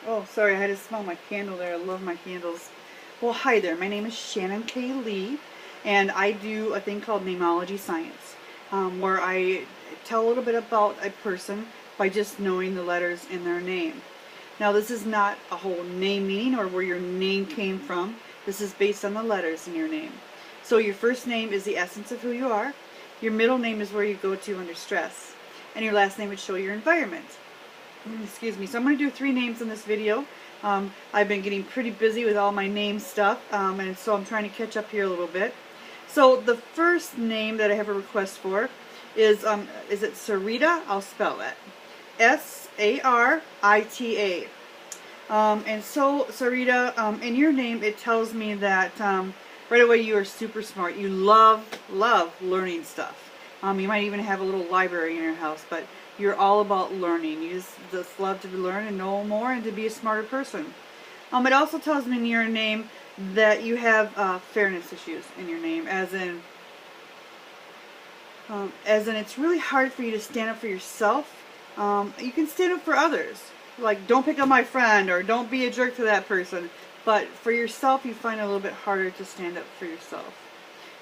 Oh, sorry, I had to smell my candle there. I love my candles. Well, hi there. My name is Shannon K. Lee, and I do a thing called Namology Science, where I tell a little bit about a person by just knowing the letters in their name. Now, this is not a whole name meaning or where your name came from. This is based on the letters in your name. So your first name is the essence of who you are. Your middle name is where you go to under stress. And your last name would show your environment. Excuse me. So I'm going to do 3 names in this video. I've been getting pretty busy with all my name stuff, and so I'm trying to catch up here a little bit. So the first name that I have a request for is it Sarita? I'll spell that. S-A-R-I-T-A. And so, Sarita, in your name, it tells me that right away you are super smart. You love learning stuff. You might even have a little library in your house, but you're all about learning. You just love to learn and know more and to be a smarter person. It also tells me in your name that you have fairness issues in your name, as in it's really hard for you to stand up for yourself. You can stand up for others. Like, don't pick on my friend, or don't be a jerk to that person. But for yourself, you find it a little bit harder to stand up for yourself.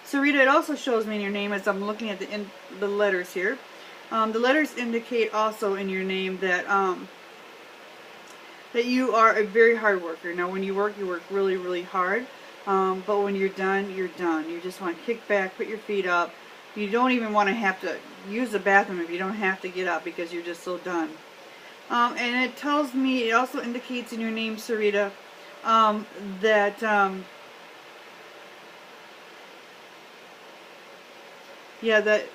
Sarita, it also shows me in your name, as I'm looking at the letters here. The letters indicate also in your name that that you are a very hard worker. Now, when you work really, really hard. But when you're done, you're done. You just want to kick back, put your feet up. You don't even want to have to use the bathroom if you don't have to get up because you're just so done. And it tells me, it also indicates in your name, Sarita, that, yeah, that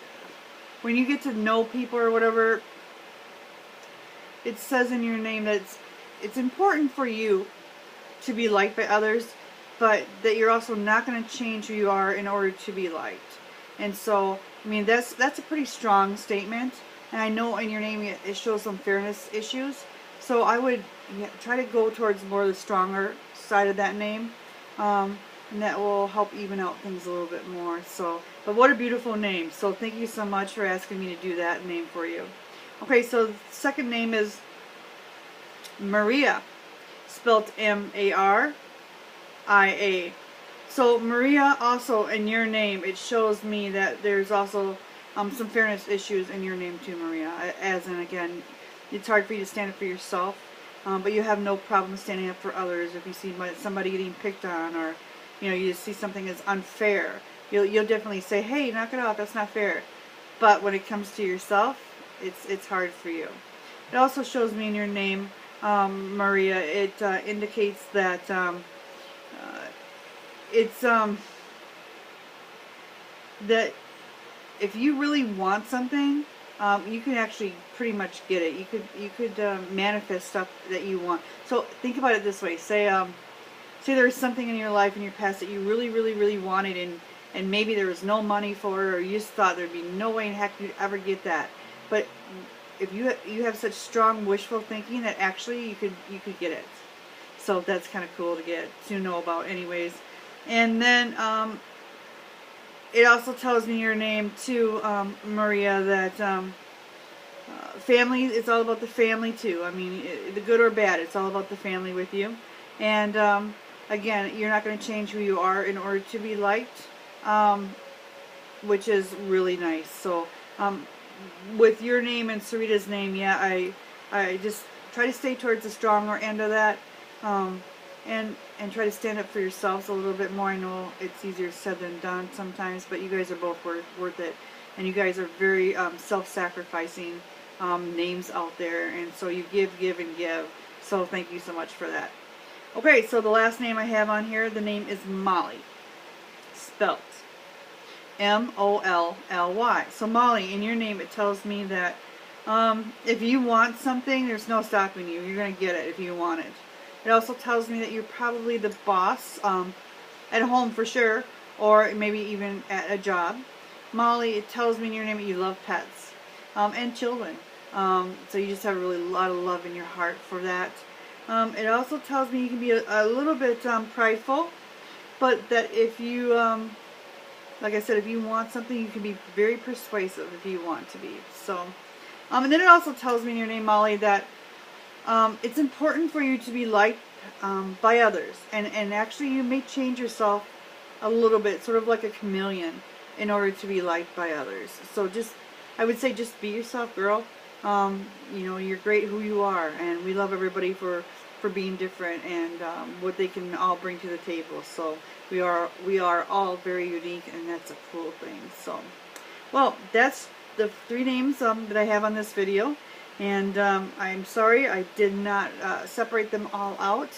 when you get to know people or whatever, it says in your name that it's important for you to be liked by others, but that you're also not going to change who you are in order to be liked. And so, I mean, that's a pretty strong statement. And I know in your name it shows some fairness issues. So I would try to go towards more the stronger side of that name. And that will help even out things a little bit more. So, but what a beautiful name. So thank you so much for asking me to do that name for you. Okay, so the second name is Maria, spelled M-A-R-I-A. So Maria, also in your name, it shows me that there's also some fairness issues in your name too, Maria. As in, again, it's hard for you to stand up for yourself, but you have no problem standing up for others. If you see somebody getting picked on, or you see something as unfair, you'll definitely say, "Hey, knock it off. That's not fair." But when it comes to yourself, it's hard for you. It also shows me in your name, Maria. It indicates that it's that if you really want something, you can actually pretty much get it. You could manifest stuff that you want. So think about it this way. Say there was something in your life in your past that you really, really, really wanted, and maybe there was no money for it, or you just thought there'd be no way in heck you'd ever get that. But if you have such strong wishful thinking that actually you could get it. So that's kind of cool to know about, anyways. And then it also tells me your name too, Maria, that family, it's all about the family too. I mean, the good or bad, it's all about the family with you. And again, you're not going to change who you are in order to be liked, which is really nice. So with your name and Sarita's name, yeah, I just try to stay towards the stronger end of that. And try to stand up for yourselves a little bit more. I know it's easier said than done sometimes, but you guys are both worth it. And you guys are very self-sacrificing names out there. And so you give, and give. So thank you so much for that. Okay, so the last name I have on here, the name is Molly. Spelt M-O-L-L-Y. So Molly, in your name, it tells me that if you want something, there's no stopping you. You're going to get it if you want it. It also tells me that you're probably the boss at home for sure, or maybe even at a job. Molly, it tells me in your name that you love pets and children. So you just have a really lot of love in your heart for that. It also tells me you can be a little bit prideful, but that if you, like I said, if you want something, you can be very persuasive if you want to be. So, and then it also tells me in your name, Molly, that it's important for you to be liked by others, and actually you may change yourself a little bit, sort of like a chameleon, in order to be liked by others. So I would say just be yourself, girl. You know, you're great who you are, and we love everybody for being different and what they can all bring to the table. So we are all very unique, and that's a cool thing. So, well, that's the 3 names that I have on this video, and I'm sorry I did not separate them all out,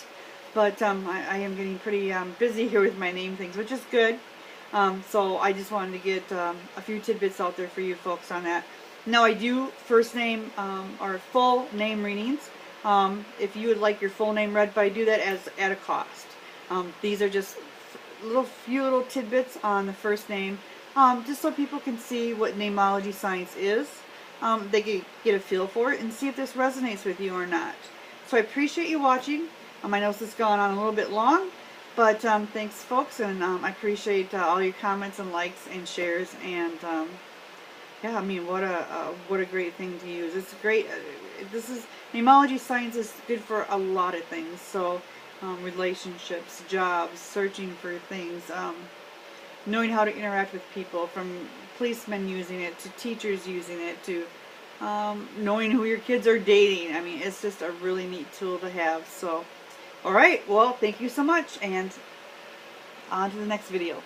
but I am getting pretty busy here with my name things, which is good. So I just wanted to get a few tidbits out there for you folks on that. Now, I do first name or full name readings. If you would like your full name read, but I do that at a cost. These are just few little tidbits on the first name, just so people can see what namology science is. They can get a feel for it and see if this resonates with you or not. So I appreciate you watching. I know this has gone on a little bit long, but thanks, folks, and I appreciate all your comments and likes and shares. And yeah, I mean, what a great thing to use. It's great. Namology science is good for a lot of things. So relationships, jobs, searching for things, knowing how to interact with people, from policemen using it to teachers using it to knowing who your kids are dating. I mean, it's just a really neat tool to have. So, all right, well, thank you so much, and on to the next video.